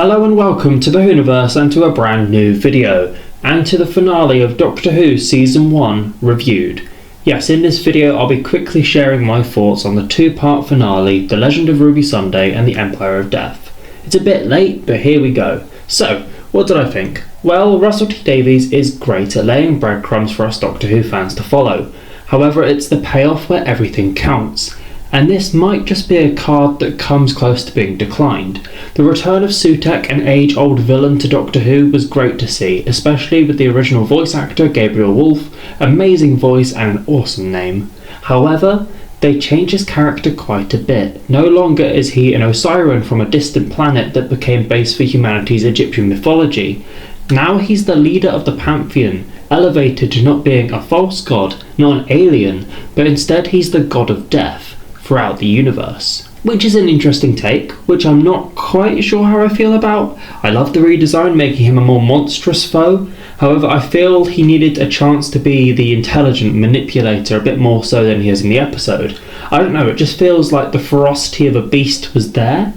Hello and welcome to the Whoniverse and to a brand new video, and to the finale of Doctor Who Season 1 reviewed. Yes, in this video I'll be quickly sharing my thoughts on the two-part finale, The Legend of Ruby Sunday and The Empire of Death. It's a bit late, but here we go. So, what did I think? Well, Russell T Davies is great at laying breadcrumbs for us Doctor Who fans to follow. However, it's the payoff where everything counts. And this might just be a card that comes close to being declined. The return of Sutekh, an age-old villain to Doctor Who, was great to see, especially with the original voice actor Gabriel Wolfe, amazing voice and an awesome name. However, they changed his character quite a bit. No longer is he an Osiran from a distant planet that became base for humanity's Egyptian mythology. Now he's the leader of the Pantheon, elevated to not being a false god, not an alien, but instead he's the god of death throughout the universe. Which is an interesting take, which I'm not quite sure how I feel about. I love the redesign, making him a more monstrous foe. However, I feel he needed a chance to be the intelligent manipulator a bit more so than he is in the episode. I don't know, it just feels like the ferocity of a beast was there,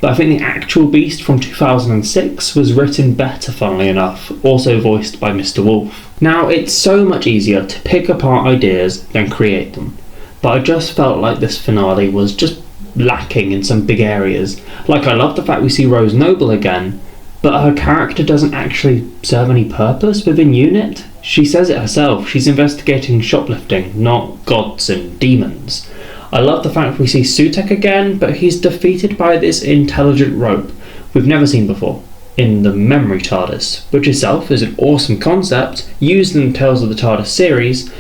but I think the actual beast from 2006 was written better, funnily enough, also voiced by Mr. Wolfe. Now, it's so much easier to pick apart ideas than create them. But I just felt like this finale was just lacking in some big areas. Like, I love the fact we see Rose Noble again, but her character doesn't actually serve any purpose within UNIT. She says it herself, she's investigating shoplifting, not gods and demons. I love the fact we see Sutekh again, but he's defeated by this intelligent rope we've never seen before in the Memory TARDIS, which itself is an awesome concept used in the Tales of the TARDIS series.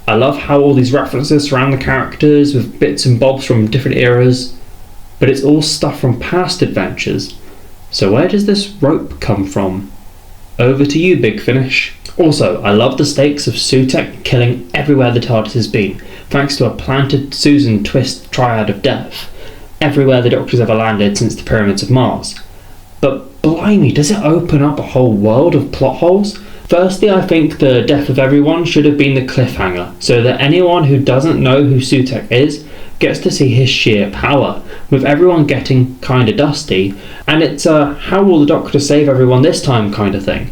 I love how all these references surround the characters with bits and bobs from different eras, but it's all stuff from past adventures. So where does this rope come from? Over to you, Big Finish. Also, I love the stakes of Sutekh killing everywhere the TARDIS has been, thanks to a planted Susan twist triad of death, everywhere the Doctor's ever landed since the Pyramids of Mars. But blimey, does it open up a whole world of plot holes? Firstly, I think the death of everyone should have been the cliffhanger, so that anyone who doesn't know who Sutekh is gets to see his sheer power, with everyone getting kinda dusty, and it's a how will the Doctor save everyone this time kind of thing.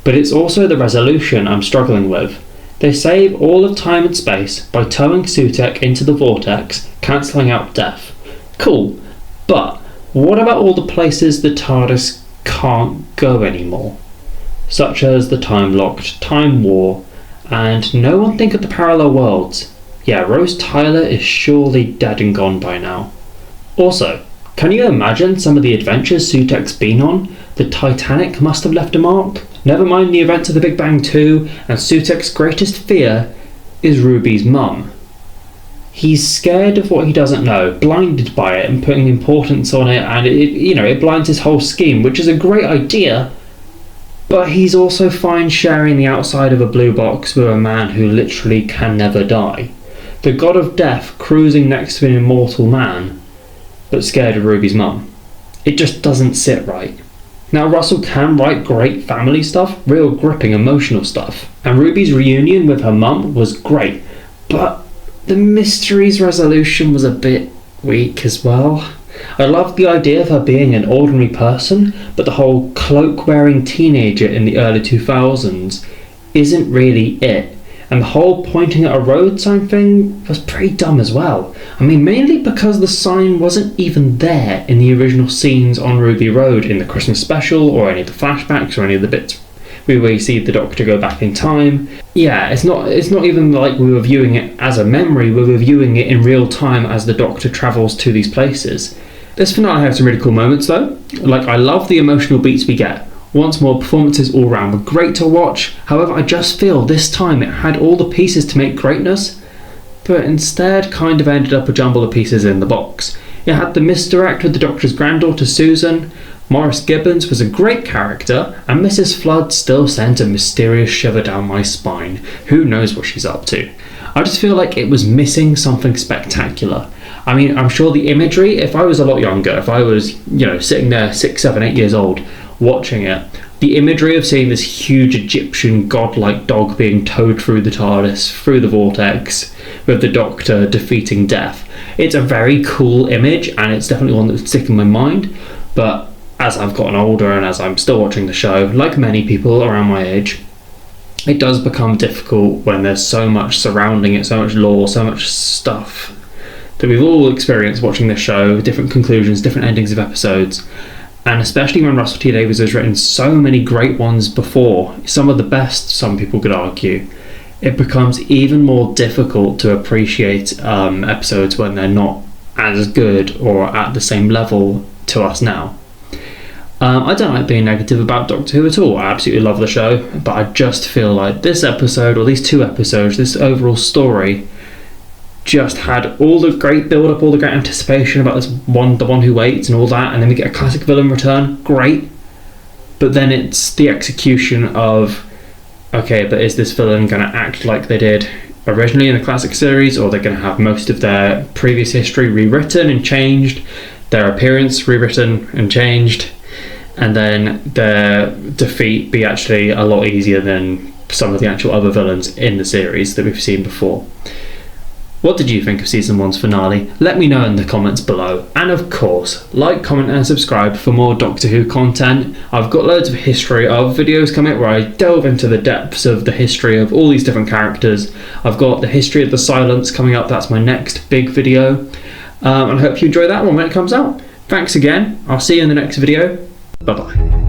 But it's also the resolution I'm struggling with. They save all of time and space by towing Sutekh into the vortex, cancelling out death. Cool, but what about all the places the TARDIS can't go anymore? Such as the time-locked Time War, and no one think of the parallel worlds. Yeah, Rose Tyler is surely dead and gone by now. Also, can you imagine some of the adventures Sutekh's been on? The Titanic must have left a mark. Never mind the events of the Big Bang 2, and Sutekh's greatest fear is Ruby's mum. He's scared of what he doesn't know, blinded by it and putting importance on it, and it blinds his whole scheme, which is a great idea. But he's also fine sharing the outside of a blue box with a man who literally can never die. The god of death cruising next to an immortal man, but scared of Ruby's mum. It just doesn't sit right. Now, Russell can write great family stuff, real gripping emotional stuff, and Ruby's reunion with her mum was great, but the mystery's resolution was a bit weak as well. I love the idea of her being an ordinary person, but the whole cloak-wearing teenager in the early 2000s isn't really it. And the whole pointing at a road sign thing was pretty dumb as well. I mean, mainly because the sign wasn't even there in the original scenes on Ruby Road in the Christmas special, or any of the flashbacks, or any of the bits where we see the Doctor go back in time. Yeah, it's not even like we were viewing it as a memory, we were viewing it in real time as the Doctor travels to these places. This finale had some really cool moments though. Like, I love the emotional beats we get. Once more, performances all round were great to watch. However, I just feel this time it had all the pieces to make greatness, but instead kind of ended up a jumble of pieces in the box. It had the misdirect with the Doctor's granddaughter Susan. Morris Gibbons was a great character, and Mrs. Flood still sent a mysterious shiver down my spine. Who knows what she's up to? I just feel like it was missing something spectacular. I mean, I'm sure the imagery, if I was a lot younger, if I was, sitting there 6, 7, 8 years old, watching it, the imagery of seeing this huge Egyptian godlike dog being towed through the TARDIS, through the vortex, with the Doctor defeating death, it's a very cool image, and it's definitely one that would stick in my mind, but as I've gotten older and as I'm still watching the show, like many people around my age, it does become difficult when there's so much surrounding it, so much lore, so much stuff that we've all experienced watching this show, different conclusions, different endings of episodes. And especially when Russell T Davies has written so many great ones before, some of the best, some people could argue, it becomes even more difficult to appreciate episodes when they're not as good or at the same level to us now. I don't like being negative about Doctor Who at all. I absolutely love the show, but I just feel like this episode, or these 2 episodes, this overall story, just had all the great build-up, all the great anticipation about the one who waits and all that, and then we get a classic villain return, great. But then it's the execution of, okay, but is this villain going to act like they did originally in the classic series, or they're going to have most of their previous history rewritten and changed, their appearance rewritten and changed, and then their defeat be actually a lot easier than some of the actual other villains in the series that we've seen before. What did you think of Season 1's finale? Let me know in the comments below. And of course, like, comment and subscribe for more Doctor Who content. I've got loads of history of videos coming where I delve into the depths of the history of all these different characters. I've got the history of the Silence coming up, that's my next big video. And I hope you enjoy that one when it comes out. Thanks again, I'll see you in the next video. Bye bye.